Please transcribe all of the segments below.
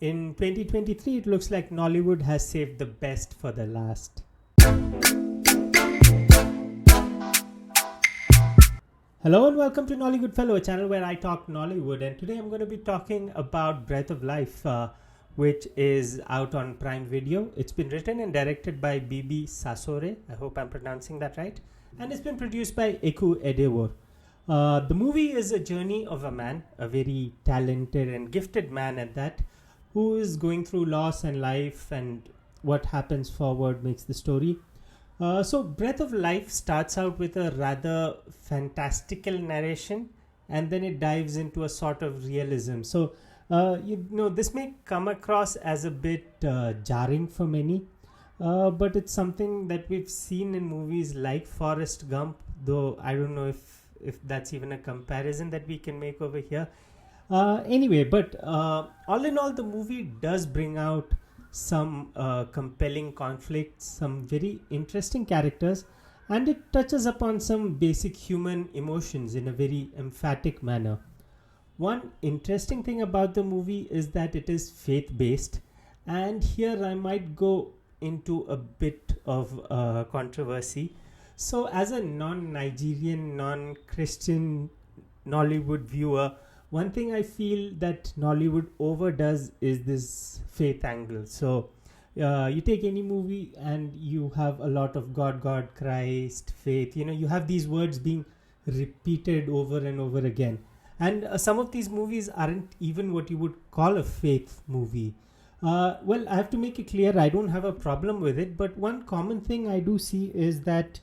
In 2023, it looks like Nollywood has saved the best for the last. Hello and welcome to Nollywood Fellow, a channel where I talk Nollywood, and today I'm going to be talking about Breath of Life, which is out on Prime Video. It's been written and directed by B B Sasore, I hope I'm pronouncing that right, and it's been produced by Eku Edewor. The movie is a journey of a man, a very talented and gifted man at that, who is going through loss and life, and what happens forward makes the story. So Breath of Life starts out with a rather fantastical narration, and then it dives into a sort of realism. So this may come across as a bit jarring for many, but it's something that we've seen in movies like Forrest Gump, though I don't know if that's even a comparison that we can make over here. Anyway, but all in all, the movie does bring out some compelling conflicts, some very interesting characters, and it touches upon some basic human emotions in a very emphatic manner. One interesting thing about the movie is that it is faith-based, and here I might go into a bit of controversy. So as a non-Nigerian, non-Christian Nollywood viewer, one thing I feel that Nollywood overdoes is this faith angle. So you take any movie and you have a lot of God, Christ, faith. You have these words being repeated over and over again. And some of these movies aren't even what you would call a faith movie. Well, I have to make it clear, I don't have a problem with it. But one common thing I do see is that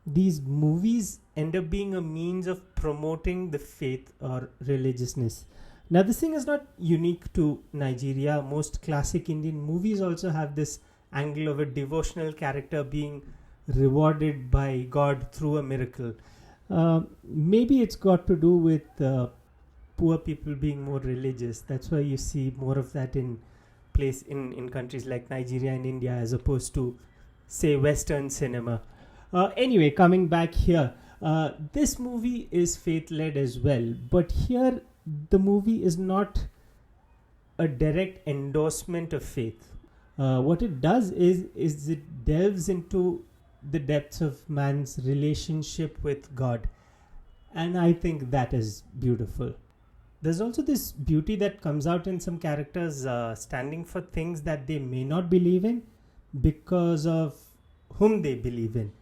these movies end up being a means of promoting the faith or religiousness. Now, this thing is not unique to Nigeria. Most classic Indian movies also have this angle of a devotional character being rewarded by God through a miracle. Maybe it's got to do with poor people being more religious. That's why you see more of that in countries like Nigeria and India, as opposed to, say, Western cinema. Anyway, coming back here, this movie is faith-led as well, but here the movie is not a direct endorsement of faith. What it does is it delves into the depths of man's relationship with God, and I think that is beautiful. There's also this beauty that comes out in some characters standing for things that they may not believe in because of whom they believe in.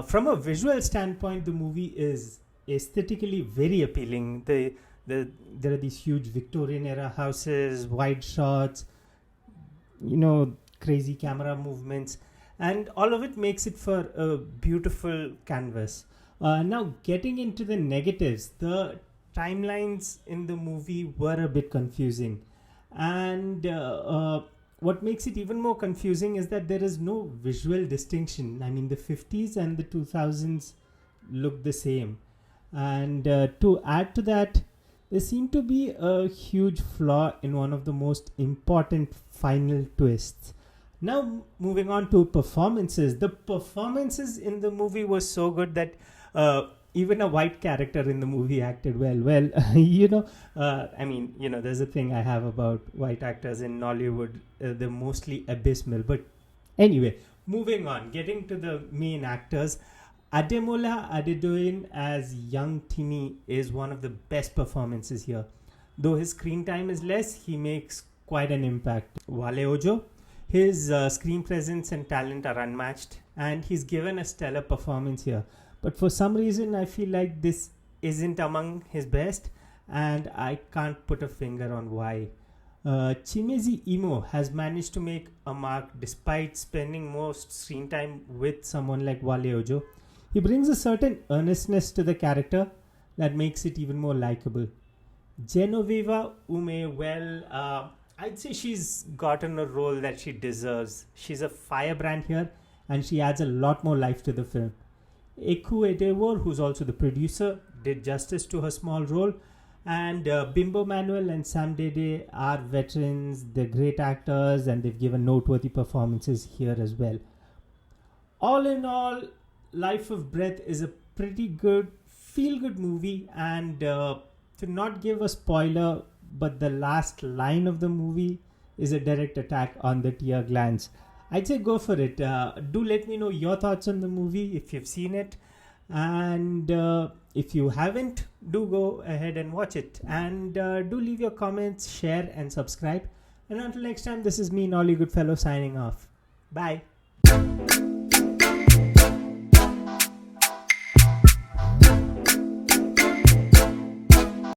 From a visual standpoint, the movie is aesthetically very appealing. There are these huge Victorian era houses, wide shots, crazy camera movements, and all of it makes it for a beautiful canvas. Now, getting into the negatives, the timelines in the movie were a bit confusing, and what makes it even more confusing is that there is no visual distinction. I mean, the 50s and the 2000s look the same. And to add to that, there seemed to be a huge flaw in one of the most important final twists. Now, moving on to performances. The performances in the movie were so good that even a white character in the movie acted well. Well, there's a thing I have about white actors in Nollywood. They're mostly abysmal. But anyway, moving on, getting to the main actors. Ademola Adedoyin as young Timmy is one of the best performances here. Though his screen time is less, he makes quite an impact. Wale, his screen presence and talent are unmatched, and he's given a stellar performance here. But for some reason, I feel like this isn't among his best, and I can't put a finger on why. Chimezie has managed to make a mark despite spending most screen time with someone like Wale. He brings a certain earnestness to the character that makes it even more likable. Genovevah, Umeh, I'd say she's gotten a role that she deserves. She's a firebrand here, and she adds a lot more life to the film. Eku Edewor, who's also the producer, did justice to her small role, and Bimbo, Manuel and Dede are veterans. They're great actors, and they've given noteworthy performances here as well. All in all, Life of Breath is a pretty good, feel-good movie, and to not give a spoiler, but the last line of the movie is a direct attack on the tear glands. I'd say go for it. Do let me know your thoughts on the movie if you've seen it. And if you haven't, do go ahead and watch it. And do leave your comments, share, and subscribe. And until next time, this is me, Nollywood Fellow, signing off. Bye.